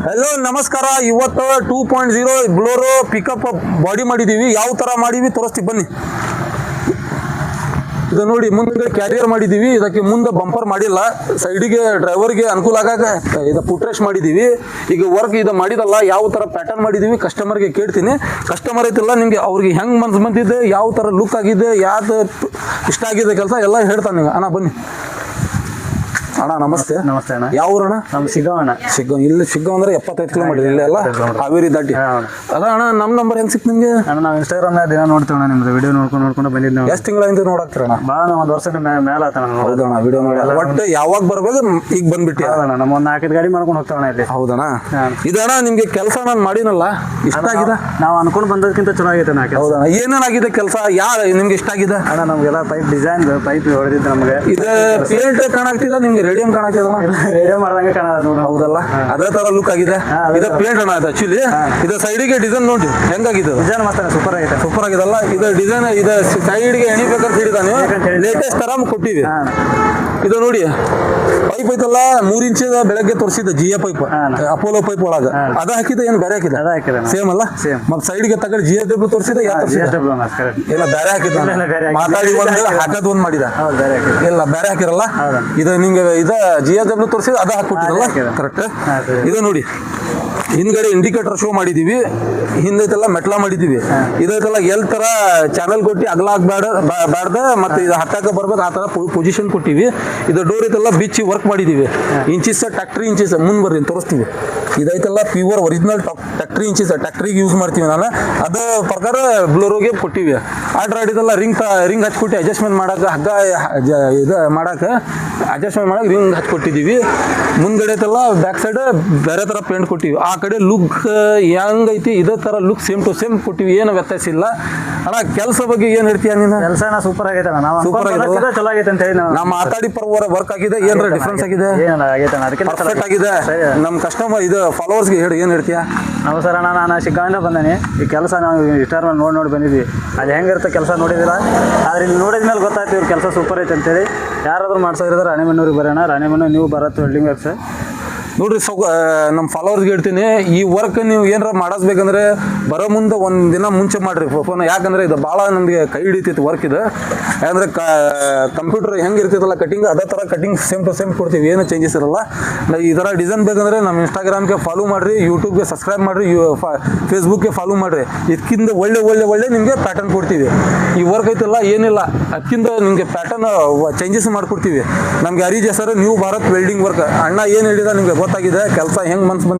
Hello ನಮಸ್ಕಾರ. ಇವತ್ತು 2.0 ಬ್ಲೋರೋ pickup body ಮಾಡಿದೀವಿ. ಯಾವ ತರ ಮಾಡಿವಿ ತೋರಿಸ್ತೀವಿ ಬನ್ನಿ. ಇದು ನೋಡಿ, ಮುಂದೆ ಕ್ಯಾರಿಯರ್ ಮಾಡಿದೀವಿ. ಇದಕ್ಕೆ ಮುಂದೆ ಬಂಪರ್ ಮಾಡಿಲ್ಲ, ಸೈಡಿಗೆ ಡ್ರೈವರ್ಗೆ ಅನುಕೂಲ ಆಗಾಗ ಇದು ಪುಟ್ರೆಶ್ ಮಾಡಿದೀವಿ. ಈಗ ವರ್ಕ್ ಇದು ಮಾಡಿದಲ್ಲ, ಯಾವ ತರ ಪ್ಯಾಟರ್ನ್ ಮಾಡಿದೀವಿ ಕಸ್ಟಮರ್ಗೆ ಕೇಳ್ತೀನಿ. ಕಸ್ಟಮರ್ ಐತಿಲ್ಲ ನಿಮ್ಗೆ ಅವ್ರಿಗೆ ಹೆಂಗ್ ಮನ್ಸು ಬಂದಿದೆ, ಯಾವ ತರ ಲುಕ್ ಆಗಿದೆ, ಯಾವ್ದು ಇಷ್ಟ ಆಗಿದೆ ಕೆಲಸ ಎಲ್ಲ ಹೇಳ್ತಾನೆ ನಿಮ್ಗೆ. ಅಣ್ಣ ಬನ್ನಿ. ಅಣ್ಣ ನಮಸ್ತೆ. ನಮಸ್ತೆ ಅಣ್ಣ. ಯಾವ ಊರಣ್ಣ? ನಮ್ಮ ಸಿಗವಣ್ಣ. ಇಲ್ಲಿ ಸಿಗ್ಗೋ ಅಂದ್ರೆ 75 ಕಿಲೋಮೀಟರ್ ಇಲ್ಲೇ ಅಲ್ಲ, ಹಾವೇರಿ ದಾಟಿ. ಅದ ಅಣ್ಣ, ನಮ್ಮ ನಂಬರ್ ಹೆಂಗ್ ಸಿಕ್ತು ನಿಮ್ಗೆ? ಅಣ್ಣ ನಾವು ಇನ್ಸ್ಟಾಗ್ರಾಮ್ನಾಗ ದಿನ ನೋಡ್ತೀವಣ್ಣ, ನಿಮ್ದು ವಿಡಿಯೋ ನೋಡ್ಕೊಂಡು ಬಂದಿದ್ದು. ಎಷ್ಟು ತಿಂಗಳಿಂದ ನೋಡಾಕ್ತಿರಣ್ಣ? ಭಾಳ ಒಂದು ವರ್ಷದ ಮೇಲೆ ಆತಣ್ಣ. ಹೌದಣ್ಣ, ವಿಡಿಯೋ ನೋಡಿ ಒಟ್ಟು ಯಾವಾಗ ಬರ್ಬೇಕು ಈಗ ಬಂದ್ಬಿಟ್ಟು. ಹೌದಣ್ಣ, ನಮ್ಮ ಒಂದು 4 ಗಾಡಿ ಮಾಡ್ಕೊಂಡು ಹೋಗ್ತಾವಣ್ಣ ಇಲ್ಲಿ. ಹೌದಣ್ಣ. ಇದಣ್ಣ ನಿಮ್ಗೆ ಕೆಲಸ ನಾನು ಮಾಡಿನಲ್ಲ, ಇಷ್ಟ ಆಗಿದೆ? ನಾವು ಅನ್ಕೊಂಡು ಬಂದದಕ್ಕಿಂತ ಚಲೋ ಆಗೈತೆ ಅಣ್ಣ. ಹೌದಣ್ಣ, ಏನೇನಾಗಿದೆ ಕೆಲಸ, ನಿಮ್ಗೆ ಇಷ್ಟ ಆಗಿದೆ? ಅಣ್ಣ ನಮಗೆಲ್ಲ ಪೈಪ್ ಡಿಸೈನ್ ಪೈಪ್ ಹೊಡೆದಿದ್ದು ನಮಗೆ. ಇದು ಪೇಂಟ್ ಕಾಣಾಗ್ತಿಲ್ಲ ನಿಮ್ಗೆ, ರೇಡಿಯಂ ಕಾಣಾಗ್ತಿದಣ್ಣ? ರೇಡಿಯೋ ಮಾಡ್ದಂಗೆ ಕಾಣೋದು. ಹೌದಲ್ಲ, ಅದೇ ತರ ಲುಕ್ ಆಗಿದೆ. ಇದು ಪೇಂಟ್ ಅಣ್ಣ, ಇದು ಆಕ್ಚುಲಿ ಇದು ಸೈಡಿಗೆ ಡಿಸೈನ್ ನೋಡಿ ಹೆಂಗಾಗಿದೆ. ಡಿಸೈನ್ ಮಾತ್ರ ಸೂಪರ್ ಆಗೈತೆ. ಸೂಪರ್ ಆಗಿದಲ್ಲ ಇದು ಡಿಸೈನ್. ಇದು ಸೈಡ್ಗೆ ಎಣಿಬೇಕಂತ ಹೇಳಿದಾನೆ, ಲೇಟೆಸ್ಟ್ ತರ ಕೊಟ್ಟಿವಿ. ಇದು ನೋಡಿ ಪೈಪ್ ಐತಲ್ಲ, 3 ಇಂಚ್ ಬೆಳಗ್ಗೆ ತೋರಿಸಿದ ಜಿಎ ಪೈಪ್, ಅಪೋಲೋ ಪೈಪ್ ಒಳಗ ಅದ ಹಾಕಿದ. ಏನು ಬೇರೆ ಹಾಕಿದ? ಸೇಮ್ ಅಲ್ಲ, ಮತ್ತೆ ಸೈಡ್ಗೆ ತಗೊಂಡು GSW ತೋರಿಸಿದ. ಇಲ್ಲ ಬೇರೆ ಹಾಕಿದ, ಮಾತಾಡಿ ಒಂದು ಹಾಕದ್ ಒಂದ್ ಮಾಡಿದ. ಇಲ್ಲ ಬೇರೆ ಹಾಕಿರಲ್ಲ. ಇದು ನಿಮ್ಗೆ ಇದ GSW ತೋರಿಸಿದ, ಅದ ಹಾಕೊಟ್ಟಿರಲ್ಲ. ಕರೆಕ್ಟ್. ಇದು ನೋಡಿ, ಹಿಂದ್ಗಡೆ ಇಂಡಿಕೇಟರ್ ಶೋ ಮಾಡಿದೀವಿ, ಹಿಂದೈತೆಲ್ಲ ಮೆಟ್ಲ ಮಾಡಿದೀವಿ. ಇದೈತೆಲ್ಲ ಎಲ್ ತರ ಚಾನಲ್ ಕೊಟ್ಟು ಅಗಲ ಬ್ಯಾಡ್ದ ಮತ್ತೆ ಇದು ಹತ್ತಾಕ ಬರ್ಬೇಕು ಆ ತರ ಪೊಸಿಷನ್ ಕೊಟ್ಟಿವಿ. ಇದು ಡೋರ್ ಐತೆಲ್ಲ ಬಿಚ್ಚಿ ವರ್ಕ್ ಮಾಡಿದೀವಿ. ಇಂಚಿಸ್ ಟ್ಯಾಕ್ಟ್ರಿ ಇಂಚಿಸ್ ಮುಂದ್ ಬರ್ರಿ ತೋರಿಸ್ತೀವಿ. ಇದೈತೆಲ್ಲ ಪ್ಯೂರ್ ಒರಿಜಿನಲ್ ಟ್ಯಾಕ್ಟ್ರಿ ಇಂಚಿಸ್, ಟ್ಯಾಕ್ಟ್ರಿಗೆ ಯೂಸ್ ಮಾಡ್ತೀವಿ ನಾನು. ಅದ ಪ್ರಕಾರ ಬ್ಲೋರೋಗೆ ಕೊಟ್ಟಿವಿ. ಆರ್ಡರ್ ಆಡಿದೆಲ್ಲ ರಿಂಗ್ ಹಚ್ಕೊಟ್ಟು ಅಡ್ಜಸ್ಟ್ಮೆಂಟ್ ಮಾಡಕ, ಹಗ್ಗ ಇದು ಮಾಡಕ ಅಡ್ಜಸ್ಟ್ಮೆಂಟ್ ಮಾಡಕ್ ರಿಂಗ್ ಹಚ್ಕೊಟ್ಟಿದೀವಿ. ಮುಂದ್ಗಡೆ ಐತೆಲ್ಲ ಬ್ಯಾಕ್ ಸೈಡ್ ಬೇರೆ ತರ ಪೇಂಟ್ ಕೊಟ್ಟಿವಿ. ಆ ಕಡೆ ಲುಕ್ ಹೆಂಗೈತಿ ಇದೇ ತರ ಲುಕ್ ಸೇಮ್ ಟು ಸೇಮ್ ಕೊಟ್ಟಿವಿ, ಏನು ವ್ಯತ್ಯಾಸ ಇಲ್ಲ. ಅಣ್ಣ ಕೆಲಸ ಬಗ್ಗೆ ಏನ್ ಹೇಳ್ತೀಯ ನೀನು? ಕೆಲಸ ಸೂಪರ್ ಆಗೈತೆ ಅಣ್ಣ. ಸೂಪರ್ ಆಗಿದೆ, ಚಲೋ ಆಗೈತೆ ಅಂತ ಹೇಳಿ ನಾ ಮಾತಾಡಿ ವರ್ಕ್ ಆಗಿದೆ. ಏನಾರ ಡಿಫ್ರೆನ್ಸ್ ಆಗಿದೆ? ಪರ್ಫೆಕ್ಟ್ ಆಗಿದೆ. ನಮ್ಮ ಕಸ್ಟಮರ್ ಇದು ಫಾಲೋವರ್ಸ್ಗೆ ಹೇಳಿ ಏನ್ ಹೇಳ್ತೀಯ? ನಮಸ್ಕಾರ ಅಣ್ಣ, ನಾನು ಶಿಗ್ಗಾವಿಂದ ಬಂದೇನೆ. ಈ ಕೆಲಸ ನಾವು ಇನ್ಸ್ಟಾಗ್ರಾಮ್ ನೋಡಿ ಬಂದಿದ್ವಿ. ಅದು ಹೆಂಗಿರುತ್ತೆ ಕೆಲಸ ನೋಡಿದಿಲ್ಲ, ಆದ್ರೆ ಇಲ್ಲಿ ನೋಡಿದ ಮೇಲೆ ಗೊತ್ತಾಯ್ತು ಇವ್ರ ಕೆಲಸ ಸೂಪರ್ ಐತೆ ಅಂತೇಳಿ. ಯಾರಾದ್ರೂ ಮಾಡ್ಸೋದ್ರಿಂದ ರಾಣಿಮಣ್ಣೂರಿಗೆ ಬರೋಣ. ರಾಣಿಮಣ್ಣು ನೀವು ಬರತ್ತೆ ವೆಲ್ಡಿಂಗ್ ವರ್ಕ್ಸ್ ನೋಡ್ರಿ. ನಮ್ಮ ಫಾಲೋವರ್ಸ್ಗೆ ಹೇಳ್ತೀನಿ, ಈ ವರ್ಕ್ ನೀವು ಏನಾರ ಮಾಡಿಸ್ಬೇಕಂದ್ರೆ ಬರೋ ಮುಂದೆ ಒಂದು ದಿನ ಮುಂಚೆ ಮಾಡ್ರಿ ಫೋನ್. ಯಾಕಂದ್ರೆ ಇದು ಭಾಳ ನಮಗೆ ಕೈ ಹಿಡಿತೈತಿ ವರ್ಕ್ ಇದು. ಯಾಕಂದ್ರೆ ಕಂಪ್ಯೂಟರ್ ಹೆಂಗೆ ಇರ್ತಿತ್ತಲ್ಲ ಕಟಿಂಗ್, ಅದೇ ಥರ ಕಟಿಂಗ್ ಸೇಮ್ ಟು ಸೇಮ್ ಕೊಡ್ತೀವಿ, ಏನು ಚೇಂಜಸ್ ಇರಲ್ಲ. ಈ ಥರ ಡಿಸೈನ್ ಬೇಕಂದ್ರೆ ನಮ್ಮ ಇನ್ಸ್ಟಾಗ್ರಾಮ್ಗೆ ಫಾಲೋ ಮಾಡಿರಿ, ಯೂಟ್ಯೂಬ್ಗೆ ಸಬ್ಸ್ಕ್ರೈಬ್ ಮಾಡಿರಿ, ಫೇಸ್ಬುಕ್ಗೆ ಫಾಲೋ ಮಾಡಿರಿ. ಇದಕ್ಕಿಂತ ಒಳ್ಳೆ ನಿಮಗೆ ಪ್ಯಾಟರ್ನ್ ಕೊಡ್ತೀವಿ. ಈ ವರ್ಕ್ ಐತಲ್ಲ ಏನಿಲ್ಲ, ಅದಕ್ಕಿಂತ ನಿಮಗೆ ಪ್ಯಾಟರ್ನ್ ಚೇಂಜಸ್ ಮಾಡಿಕೊಡ್ತೀವಿ. ನಮ್ಗೆ ಅರೀಜ್ ಹೆಸರು ನ್ಯೂ ಭಾರತ್ ವೆಲ್ಡಿಂಗ್ ವರ್ಕ್. ಅಣ್ಣ ಏನು ಹೇಳಿದ ನಿಮಗೆ ಗೊತ್ತಾಗಿದೆ, ಕೆಲಸ ಹೆಂಗೆ ಮನ್ಸು ಬಂದು